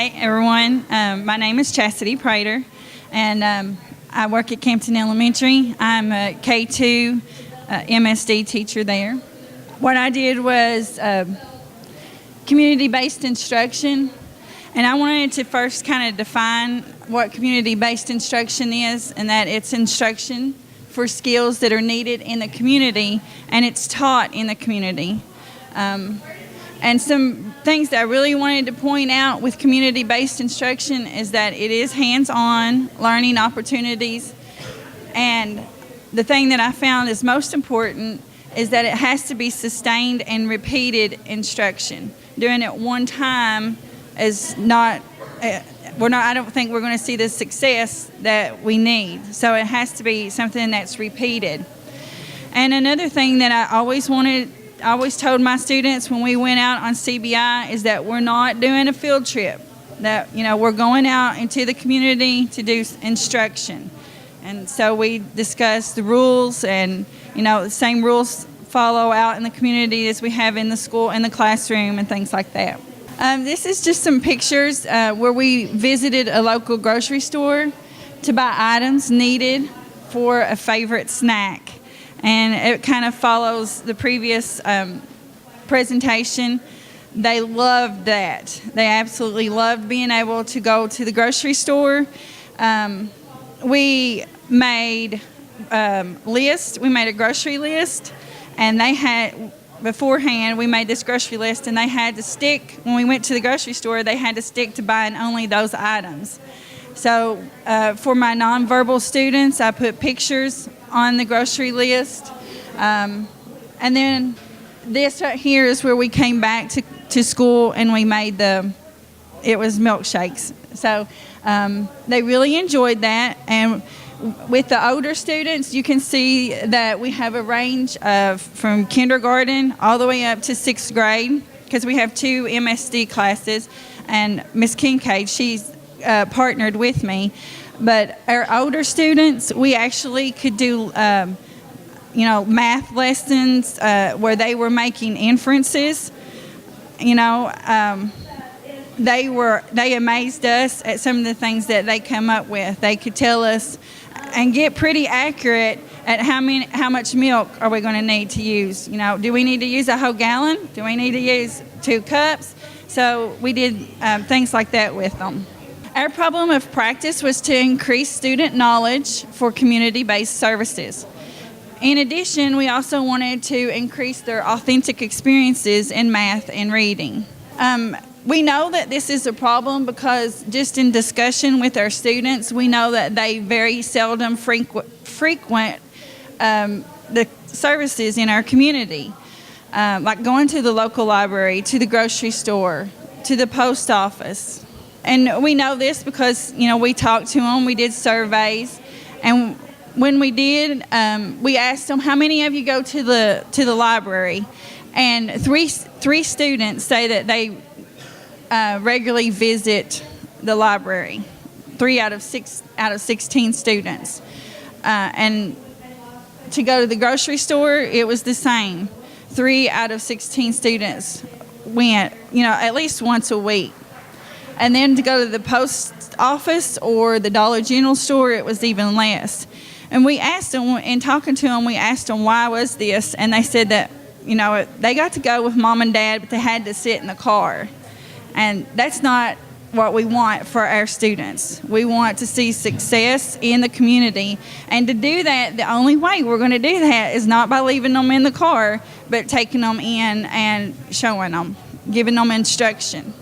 Hi, everyone. My name is Chasity Prater, and I work at Campton Elementary. I'm a K-2 MSD teacher there. What I did was community-based instruction, and I wanted to first kind of define what community-based instruction is, and that it's instruction for skills that are needed in the community, and it's taught in the community. And some things that I really wanted to point out with community-based instruction is that it is hands-on learning opportunities. And the thing that I found is most important is that it has to be sustained and repeated instruction. Doing it one time is not, I don't think we're going to see the success that we need. So it has to be something that's repeated. And another thing that I always told my students when we went out on CBI is that we're not doing a field trip, that we're going out into the community to do instruction. And so we discussed the rules, and the same rules follow out in the community as we have in the school, in the classroom, and things like that. This is just some pictures where we visited a local grocery store to buy items needed for a favorite snack. And it kind of follows the previous presentation. They loved that. They absolutely loved being able to go to the grocery store. We made lists. We made a grocery list, and they had, beforehand, we made this grocery list, and they had to stick, when we went to the grocery store, they had to stick to buying only those items. So for my nonverbal students, I put pictures on the grocery list. And then this right here is where we came back to school, and we made it was milkshakes. So they really enjoyed that. And with the older students, you can see that we have a range of from kindergarten all the way up to 6th grade, because we have 2 MSD classes, and Miss Kincaid, she's partnered with me. But our older students, we actually could do, math lessons where they were making inferences. They amazed us at some of the things that they come up with. They could tell us and get pretty accurate at how much milk are we going to need to use. Do we need to use a whole gallon? Do we need to use 2 cups? So we did things like that with them. Our problem of practice was to increase student knowledge for community-based services. In addition, we also wanted to increase their authentic experiences in math and reading. We know that this is a problem because just in discussion with our students, we know that they very seldom frequent the services in our community, like going to the local library, to the grocery store, to the post office. And we know this because, we talked to them, we did surveys, and when we did, we asked them, how many of you go to the library? And three students say that they regularly visit the library. 3 out of 16 students. And to go to the grocery store, it was the same. 3 out of 16 students went, at least once a week. And then to go to the post office or the Dollar General store, it was even less. And we asked them, in talking to them, we asked them why was this, and they said that, they got to go with mom and dad, but they had to sit in the car. And that's not what we want for our students. We want to see success in the community. And to do that, the only way we're going to do that is not by leaving them in the car, but taking them in and showing them, giving them instruction.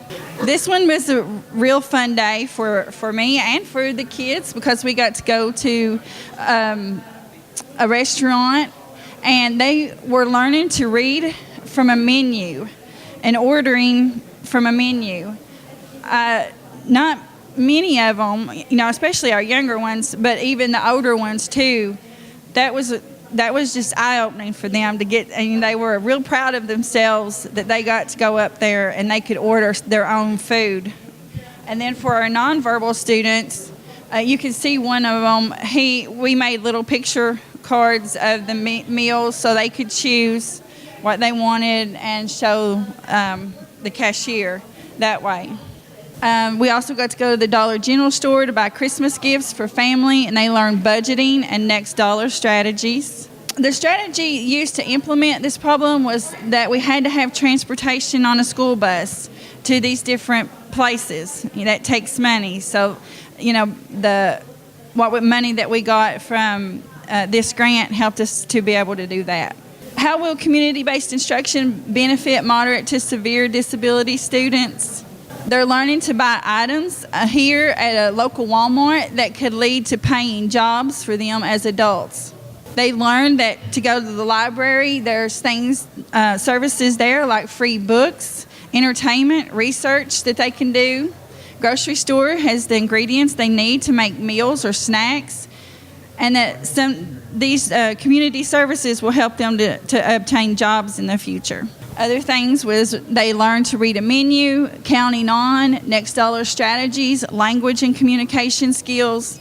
This one was a real fun day for me and for the kids, because we got to go to a restaurant, and they were learning to read from a menu and ordering from a menu. Not many of them, especially our younger ones, but even the older ones too, that was just eye-opening for them to get, and they were real proud of themselves that they got to go up there and they could order their own food. And then for our nonverbal students, you can see one of them, we made little picture cards of the meals so they could choose what they wanted and show the cashier that way. We also got to go to the Dollar General store to buy Christmas gifts for family, and they learned budgeting and next dollar strategies. The strategy used to implement this problem was that we had to have transportation on a school bus to these different places. That takes money. So, what money that we got from this grant helped us to be able to do that. How will community-based instruction benefit moderate to severe disability students? They're learning to buy items here at a local Walmart that could lead to paying jobs for them as adults. They learned that to go to the library, there's services there like free books, entertainment, research that they can do. Grocery store has the ingredients they need to make meals or snacks, and that these community services will help them to obtain jobs in the future. Other things was they learned to read a menu, counting on, next dollar strategies, language and communication skills.